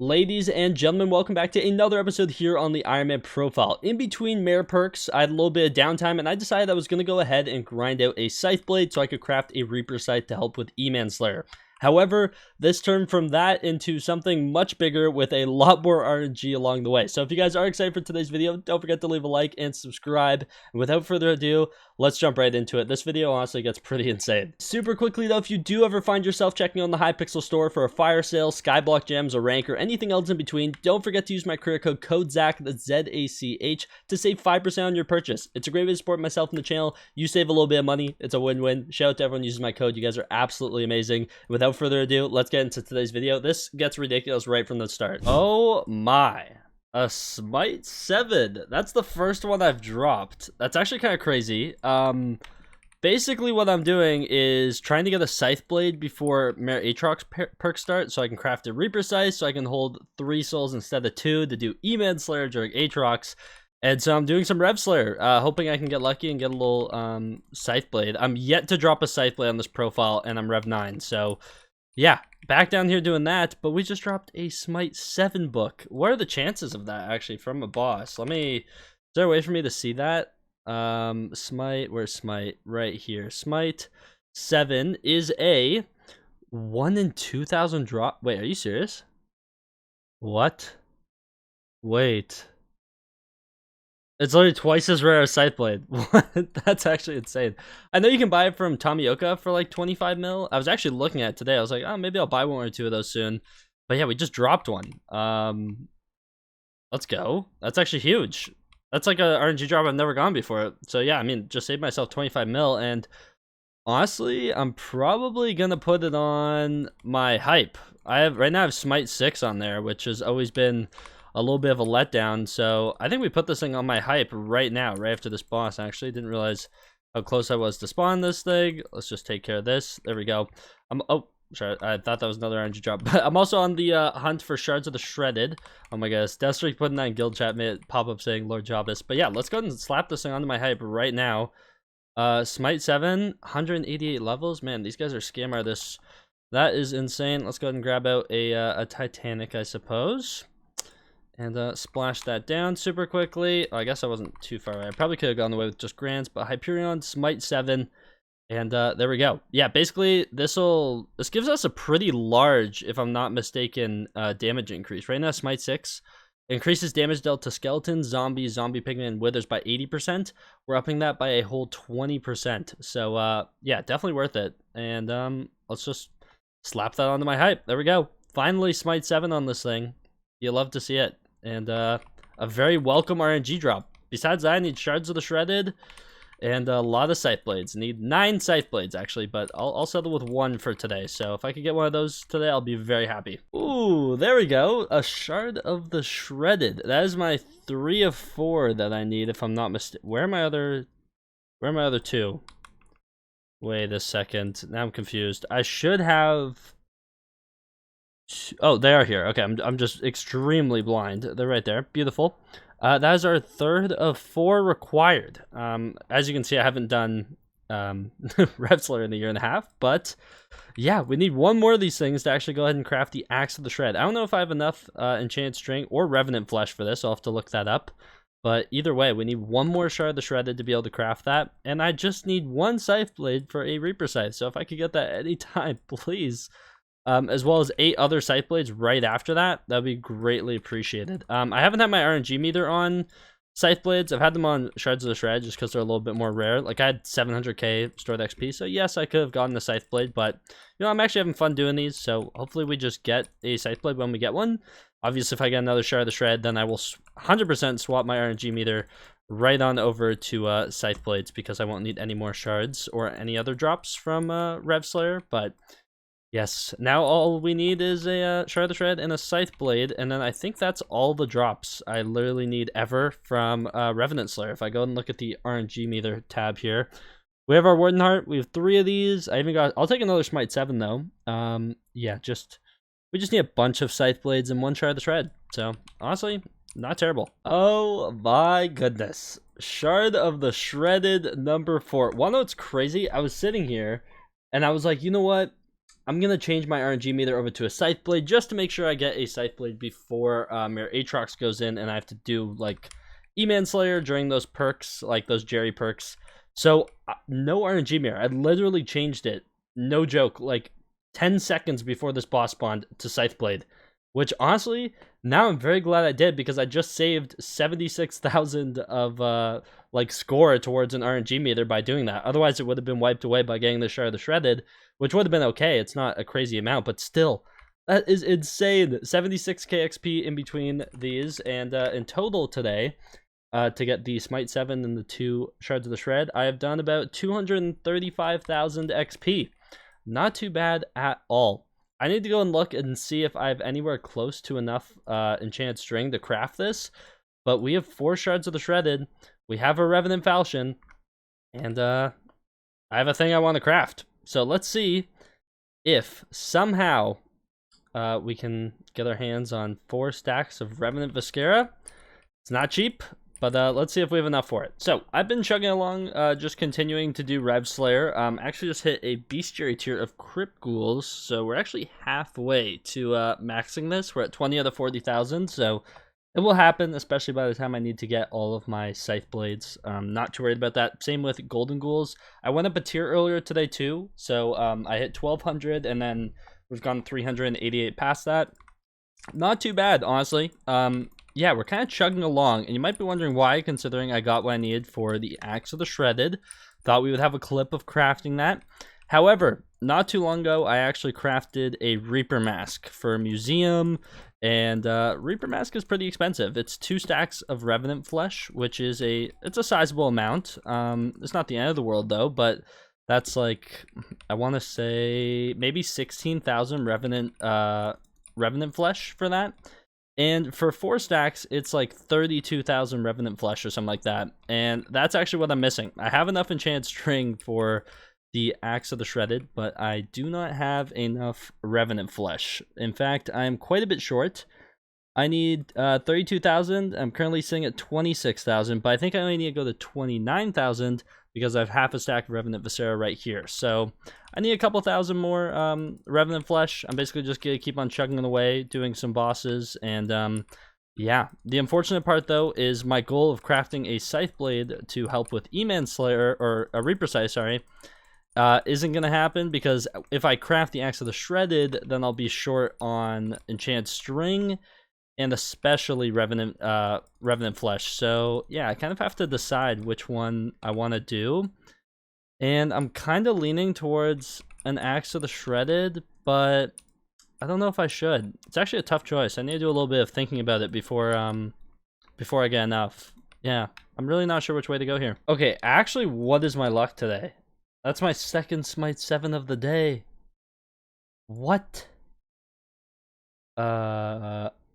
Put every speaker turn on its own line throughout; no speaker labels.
Ladies and gentlemen, welcome back to another episode here on the Ironman profile. In between mare perks, I had a little bit of downtime, and I decided I was going to go ahead and grind out a scythe blade so I could craft a Reaper scythe to help with E-Manslayer. However, this turned from that into something much bigger with a lot more RNG along the way. So if you guys are excited for today's video, don't forget to leave a like and subscribe. And without further ado, let's jump right into it. This video honestly gets pretty insane. Super quickly though, if you do ever find yourself checking on the Hypixel store for a fire sale, skyblock gems, a rank, or anything else in between, don't forget to use my career code Zach, that's Z-A-C-H, to save 5% on your purchase. It's a great way to support myself and the channel. You save a little bit of money. It's a win-win. Shout out to everyone using my code. You guys are absolutely amazing. Without further ado, let's get into today's video. This gets ridiculous right from the start. Oh my. A Smite 7. That's the first one I've dropped. That's actually kind of crazy. Basically what I'm doing is trying to get a scythe blade before Mare Aatrox perks start, so I can craft a Reaper scythe, so I can hold 3 souls instead of 2 to do E-Manslayer during Aatrox. And so I'm doing some Rev Slayer, hoping I can get lucky and get a little scythe blade. I'm yet to drop a scythe blade on this profile, and I'm Rev 9, so yeah, back down here doing that, but we just dropped a Smite 7 book. What are the chances of that, actually, from a boss? Is there a way for me to see that? Smite, where's Smite? Right here. Smite 7 is a 1 in 2,000 drop. Wait, are you serious? What? Wait. It's literally twice as rare as Scythe Blade. What? That's actually insane. I know you can buy it from Tomioka for like 25 mil. I was actually looking at it today. I was like, oh, maybe I'll buy one or two of those soon. But yeah, we just dropped one. Let's go. That's actually huge. That's like a RNG drop I've never gone before. So yeah, I mean, just saved myself 25 mil. And honestly, I'm probably going to put it on my hype. Right now I have Smite 6 on there, which has always been a little bit of a letdown, so I think we put this thing on my hype right now, right after this boss. Actually, didn't realize how close I was to spawn this thing. Let's just take care of this. There we go. Oh, sorry, I thought that was another RNG drop. But I'm also on the hunt for shards of the shredded. Oh my goodness, Deathstreak putting that in guild chat made it pop up saying Lord Jobbus. But yeah, let's go ahead and slap this thing onto my hype right now. Smite 7, 188 levels. Man, these guys are scam artists. That is insane. Let's go ahead and grab out a Titanic, I suppose. And splash that down super quickly. Oh, I guess I wasn't too far away. I probably could have gone away with just Grants, but Hyperion, Smite 7, and there we go. Yeah, basically this gives us a pretty large, if I'm not mistaken, damage increase. Right now, Smite 6 increases damage dealt to skeletons, zombies, zombie pigmen, and withers by 80%. We're upping that by a whole 20%. So yeah, definitely worth it. And let's just slap that onto my hype. There we go. Finally, Smite 7 on this thing. You love to see it. And a very welcome RNG drop. Besides that, I need shards of the shredded and a lot of scythe blades. Need 9 scythe blades actually, but I'll settle with 1 for today. So if I could get one of those today, I'll be very happy. Ooh, there we go. A shard of the shredded. That is my 3 of 4 that I need, if I'm not mistaken. Where are my other 2? Wait a second. Now I'm confused. I should have. Oh, they are here. Okay, I'm just extremely blind. They're right there. Beautiful. That is our 3rd of 4 required. As you can see, I haven't done Rev Slayer in a year and a half, but yeah, we need 1 more of these things to actually go ahead and craft the Axe of the Shred. I don't know if I have enough Enchanted String or Revenant Flesh for this. I'll have to look that up. But either way, we need 1 more Shard of the Shredded to be able to craft that, and I just need 1 Scythe Blade for a Reaper Scythe. So if I could get that anytime, please. As well as 8 other scythe blades right after that. That'd be greatly appreciated. I haven't had my RNG meter on scythe blades. I've had them on shards of the shred just because they're a little bit more rare. Like I had 700k stored XP, so yes, I could have gotten the scythe blade, but you know, I'm actually having fun doing these. So hopefully we just get a scythe blade when we get one. Obviously, if I get another shard of the shred, then I will 100% swap my RNG meter right on over to scythe blades because I won't need any more shards or any other drops from Rev Slayer, but yes, now all we need is a Shard of the Shred and a Scythe Blade, and then I think that's all the drops I literally need ever from Revenant Slayer. If I go and look at the RNG meter tab here, we have our Warden Heart, we have 3 of these. I'll take another Smite 7 though. Yeah, we just need a bunch of Scythe Blades and 1 Shard of the Shred. So, honestly, not terrible. Oh my goodness. Shard of the Shredded number 4. Wanna know what's crazy? I was sitting here, and I was like, you know what? I'm going to change my RNG meter over to a Scythe Blade just to make sure I get a Scythe Blade before your Aatrox goes in, and I have to do, like, E-Manslayer during those perks, like those Jerry perks. So, no RNG mirror. I literally changed it, no joke, like 10 seconds before this boss spawned to Scythe Blade. Which, honestly, now I'm very glad I did, because I just saved 76,000 of, like, score towards an RNG meter by doing that. Otherwise, it would have been wiped away by getting the Shard of the Shredded, which would have been okay. It's not a crazy amount, but still, that is insane. 76k XP in between these, and in total today, to get the Smite 7 and the 2 Shards of the Shred, I have done about 235,000 XP. Not too bad at all. I need to go and look and see if I have anywhere close to enough enchanted string to craft this, but we have 4 Shards of the Shredded, we have a Revenant Falchion, and I have a thing I want to craft. So let's see if somehow we can get our hands on 4 stacks of Revenant Viscera. It's not cheap, but let's see if we have enough for it. So I've been chugging along, just continuing to do Rev Slayer. Actually just hit a bestiary tier of Crypt Ghouls, so we're actually halfway to maxing this. We're at 20 out of 40,000, so it will happen, especially by the time I need to get all of my Scythe Blades. Not too worried about that. Same with Golden Ghouls. I went up a tier earlier today too, so I hit 1200, and then we've gone 388 past that. Not too bad, honestly. Yeah, we're kind of chugging along, and you might be wondering why, considering I got what I needed for the Axe of the Shredded. Thought we would have a clip of crafting that. However, not too long ago, I actually crafted a Reaper Mask for a museum, and Reaper Mask is pretty expensive. It's 2 stacks of Revenant Flesh, which is it's a sizable amount. It's not the end of the world, though, but that's like, I want to say, maybe 16,000 Revenant Flesh for that. And for 4 stacks, it's like 32,000 Revenant Flesh or something like that. And that's actually what I'm missing. I have enough enchanted string for the Axe of the Shredded, but I do not have enough Revenant Flesh. In fact, I'm quite a bit short. I need 32,000. I'm currently sitting at 26,000, but I think I only need to go to 29,000 because I have half a stack of Revenant Viscera right here. So I need a couple thousand more Revenant Flesh. I'm basically just going to keep on chugging away, doing some bosses, and yeah. The unfortunate part, though, is my goal of crafting a Scythe Blade to help with E-Manslayer, or a Reaper Scythe, sorry, isn't going to happen, because if I craft the Axe of the Shredded, then I'll be short on Enchanted String, and especially Revenant Flesh. So yeah, I kind of have to decide which one I want to do. And I'm kind of leaning towards an Axe of the Shredded, but I don't know if I should. It's actually a tough choice. I need to do a little bit of thinking about it before I get enough. Yeah, I'm really not sure which way to go here. Okay, actually, what is my luck today? That's my second Smite 7 of the day. What?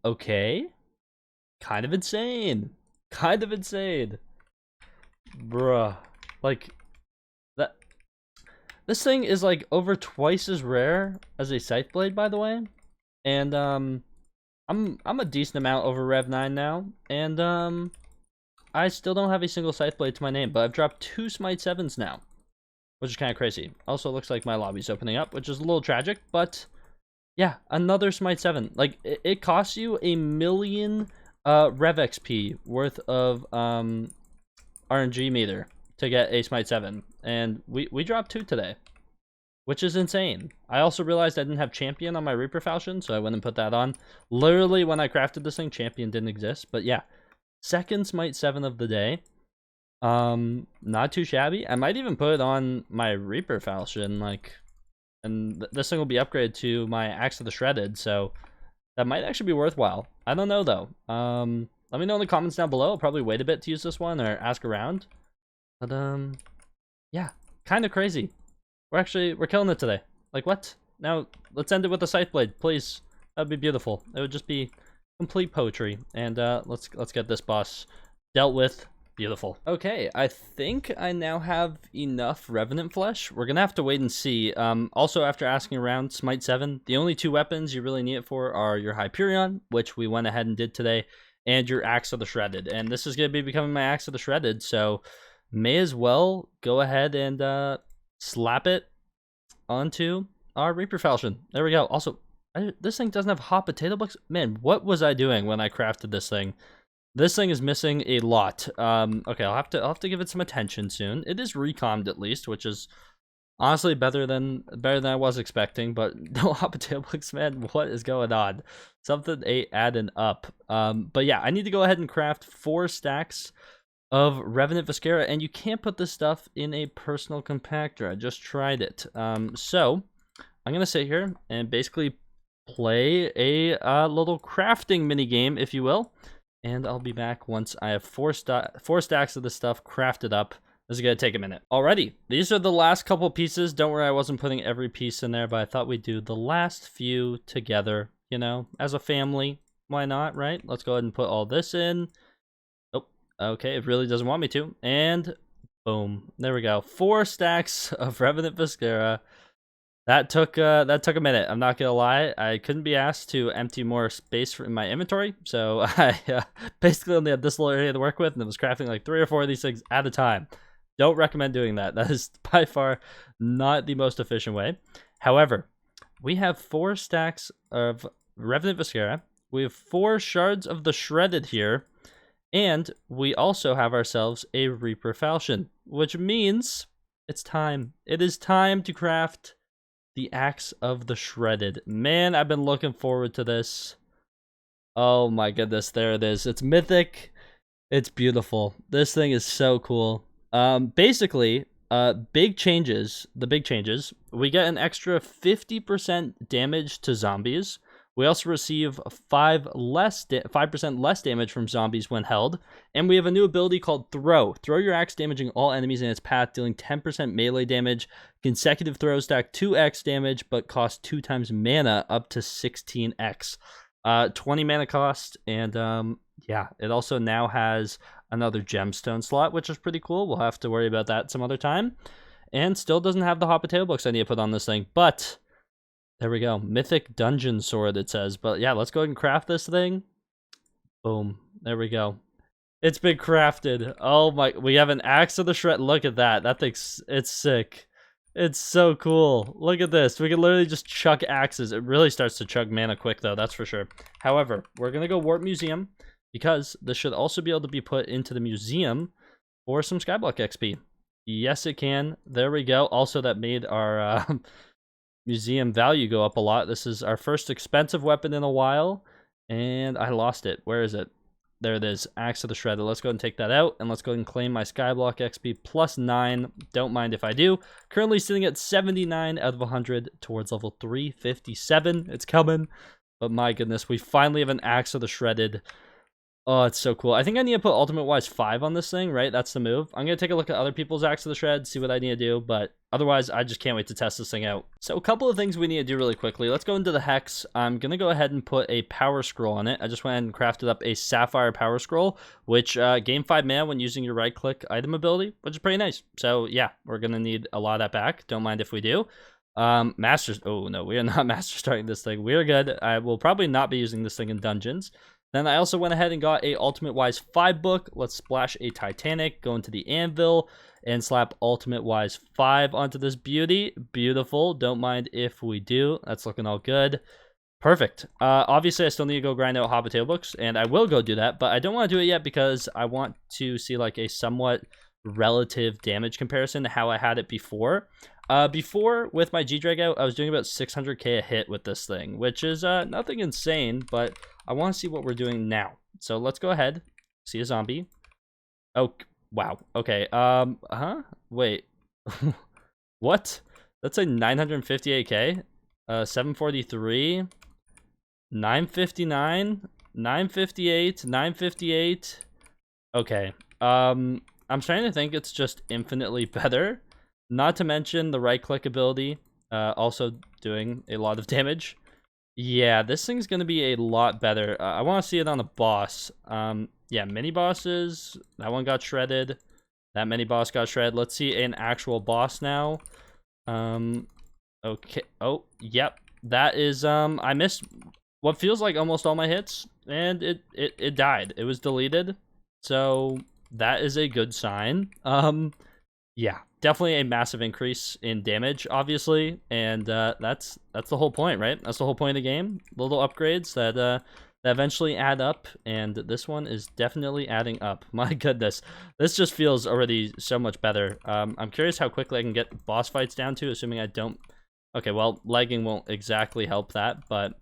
Okay. Kind of insane. Kind of insane. Bruh. Like, that. This thing is like over twice as rare as a Scythe Blade, by the way. And, I'm a decent amount over Rev 9 now. And, I still don't have a single Scythe Blade to my name, but I've dropped 2 Smite 7s now, which is kind of crazy. Also, looks like my lobby's opening up, which is a little tragic, but yeah, another Smite 7. Like, it costs you 1 million Rev XP worth of RNG meter to get a Smite 7, and we dropped 2 today, which is insane. I also realized I didn't have Champion on my Reaper Falchion, so I went and put that on. Literally, when I crafted this thing, Champion didn't exist, but yeah, second Smite 7 of the day. Not too shabby. I might even put it on my Reaper Falchion, like, and this thing will be upgraded to my Axe of the Shredded, so that might actually be worthwhile. I don't know, though. Let me know in the comments down below. I'll probably wait a bit to use this one, or ask around. But, yeah, kind of crazy. We're killing it today. Like, what? Now, let's end it with a Scythe Blade, please. That'd be beautiful. It would just be complete poetry. And, let's get this boss dealt with. Beautiful. Okay, I think I now have enough Revenant Flesh. We're gonna have to wait and see. Also, after asking around, Smite 7, the only 2 weapons you really need it for are your Hyperion, which we went ahead and did today, and your Axe of the Shredded. And this is gonna be becoming my Axe of the Shredded, so may as well go ahead and slap it onto our Reaper Falchion. There we go. Also, this thing doesn't have hot potato books. Man, what was I doing when I crafted this thing? This thing is missing a lot. Okay, I'll have to give it some attention soon. It is recommed at least, which is honestly better than I was expecting. But no hot potato books, man. What is going on? Something ain't adding up. But yeah, I need to go ahead and craft 4 stacks of Revenant Viscera, and you can't put this stuff in a personal compactor. I just tried it. So I'm gonna sit here and basically play a little crafting mini game, if you will, and I'll be back once I have 4 stacks of this stuff crafted up. This is gonna take a minute. Alrighty, these are the last couple pieces. Don't worry, I wasn't putting every piece in there, but I thought we'd do the last few together, you know, as a family. Why not, right? Let's go ahead and put all this in. Okay, it really doesn't want me to. And boom. There we go. 4 stacks of Revenant Viscera. That took a minute. I'm not gonna lie. I couldn't be asked to empty more space in my inventory, so I basically only had this little area to work with, and it was crafting like 3 or 4 of these things at a time. Don't recommend doing that. That is by far not the most efficient way. However, we have 4 stacks of Revenant Viscera. We have 4 shards of the Shredded here. And we also have ourselves a Reaper Falchion, which means it's time. It is time to craft the Axe of the Shredded. Man, I've been looking forward to this. Oh my goodness, there it is. It's mythic. It's beautiful. This thing is so cool. Basically, big changes. The big changes. We get an extra 50% damage to zombies. We also receive 5% less damage from zombies when held. And we have a new ability called Throw. Throw your axe, damaging all enemies in its path, dealing 10% melee damage. Consecutive throws stack 2x damage, but cost 2 times mana, up to 16x. 20 mana cost, and yeah, it also now has another gemstone slot, which is pretty cool. We'll have to worry about that some other time. And still doesn't have the hot potato books I need to put on this thing, but there we go. Mythic Dungeon Sword, it says. But yeah, let's go ahead and craft this thing. Boom. There we go. It's been crafted. Oh my, we have an Axe of the Shred. Look at that. That thing's, it's sick. It's so cool. Look at this. We can literally just chuck axes. It really starts to chug mana quick, though. That's for sure. However, we're going to go Warp Museum, because this should also be able to be put into the museum for some Skyblock XP. Yes, it can. There we go. Also, that made our museum value go up a lot. This is our first expensive weapon in a while, and I lost it. Where is it? There it is. Axe of the Shredder. Let's go ahead and take that out, and let's go ahead and claim my Skyblock XP plus 9. Don't mind if I do. Currently sitting at 79 out of 100 towards level 357. It's coming, but my goodness, we finally have an Axe of the Shredded. Oh, it's so cool. I think I need to put ultimate wise 5 on this thing, right? That's the move. I'm going to take a look at other people's Axe of the Shred, see what I need to do, but otherwise, I just can't wait to test this thing out. So a couple of things we need to do really quickly. Let's go into the Hex. I'm going to go ahead and put a Power Scroll on it. I just went ahead and crafted up a Sapphire Power Scroll, which gain 5 mana when using your right-click item ability, which is pretty nice. So yeah, we're going to need a lot of that back. Don't mind if we do. Masters. Oh, no, we are not master starting this thing. We are good. I will probably not be using this thing in dungeons. Then I also went ahead and got a Ultimate Wise 5 book. Let's splash a Titanic, go into the Anvil, and slap Ultimate Wise 5 onto this beauty. Beautiful. Don't mind if we do. That's looking all good. Perfect. Obviously, I still need to go grind out hot potato books, and I will go do that, but I don't want to do it yet because I want to see like a somewhat relative damage comparison to how I had it before. Before, with my G-Drag out, I was doing about 600k a hit with this thing, which is nothing insane, but I want to see what we're doing now. So let's go ahead. See a zombie. Oh, wow. Okay. Wait. What? That's a 958k. 743. 959. 958. 958. Okay. I'm trying to think it's just infinitely better. Not to mention the right-click ability, also doing a lot of damage. Yeah, this thing's going to be a lot better. I want to see it on a boss. Yeah, mini-bosses. That one got shredded. That mini-boss got shredded. Let's see an actual boss now. Okay. Oh, yep. That is, I missed what feels like almost all my hits, and it died. It was deleted. So, that is a good sign. Yeah. definitely a massive increase in damage, obviously, and that's the whole point, right? That's the whole point of the game. Little upgrades that eventually add up, and this one is definitely adding up. My goodness, this just feels already so much better. I'm curious how quickly I can get boss fights down to, assuming I don't... Okay, well, lagging won't exactly help that, but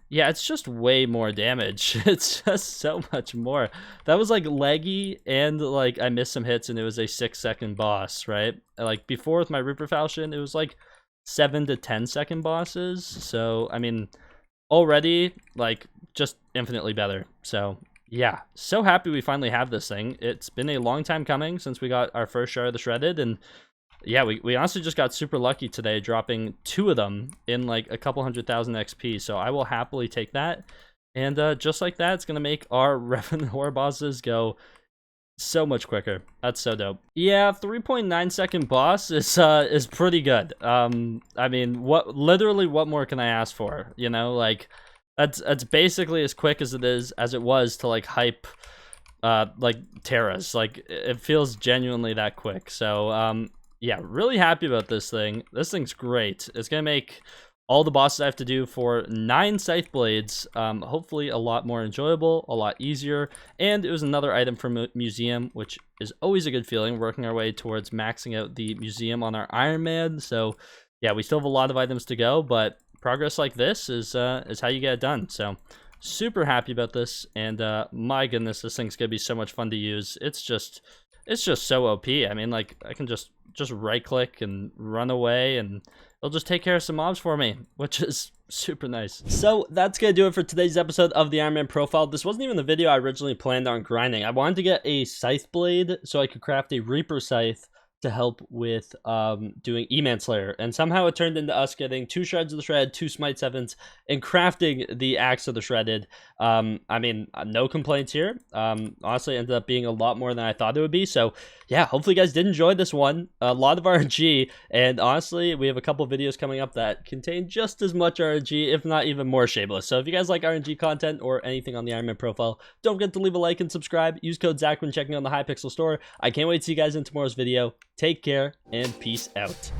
yeah, it's just way more damage. It's just so much more. That was like laggy, and like I missed some hits, and it was a 6-second boss, right? Like before with my Reaper Falchion, it was like 7 to 10-second bosses. So I mean, already like just infinitely better. So yeah, so happy we finally have this thing. It's been a long time coming since we got our first shard of the shredded, and yeah, we honestly just got super lucky today, dropping 2 of them in like a couple 100,000 XP. So I will happily take that. And just like that, it's going to make our Revenant Horror bosses go so much quicker. That's so dope. Yeah, 3.9-second boss is pretty good. I mean, literally what more can I ask for? You know, like that's basically as quick as it was to like hype like Terras. Like it feels genuinely that quick. So yeah, really happy about this thing. This thing's great. It's gonna make all the bosses I have to do for 9 Scythe Blades hopefully a lot more enjoyable, a lot easier. And it was another item from Museum, which is always a good feeling, working our way towards maxing out the Museum on our Ironman. So yeah, we still have a lot of items to go, but progress like this is how you get it done. So super happy about this, and my goodness, this thing's gonna be so much fun to use. It's just so OP. I mean, like I can just right click and run away, and it'll just take care of some mobs for me, which is super nice. So that's gonna do it for today's episode of the Ironman profile. This wasn't even the video I originally planned on grinding. I wanted to get a Scythe Blade so I could craft a Reaper Scythe to help with doing E-Manslayer, and somehow it turned into us getting 2 shards of the shred, 2 smite 7s, and crafting the axe of the shredded. I mean, no complaints here. Honestly, it ended up being a lot more than I thought it would be. So yeah, hopefully you guys did enjoy this one. A lot of RNG, and honestly, we have a couple videos coming up that contain just as much RNG, if not even more shameless. So if you guys like RNG content or anything on the Ironman profile, don't forget to leave a like and subscribe. Use code Zach when checking on the Hypixel store. I can't wait to see you guys in tomorrow's video. Take care, and peace out.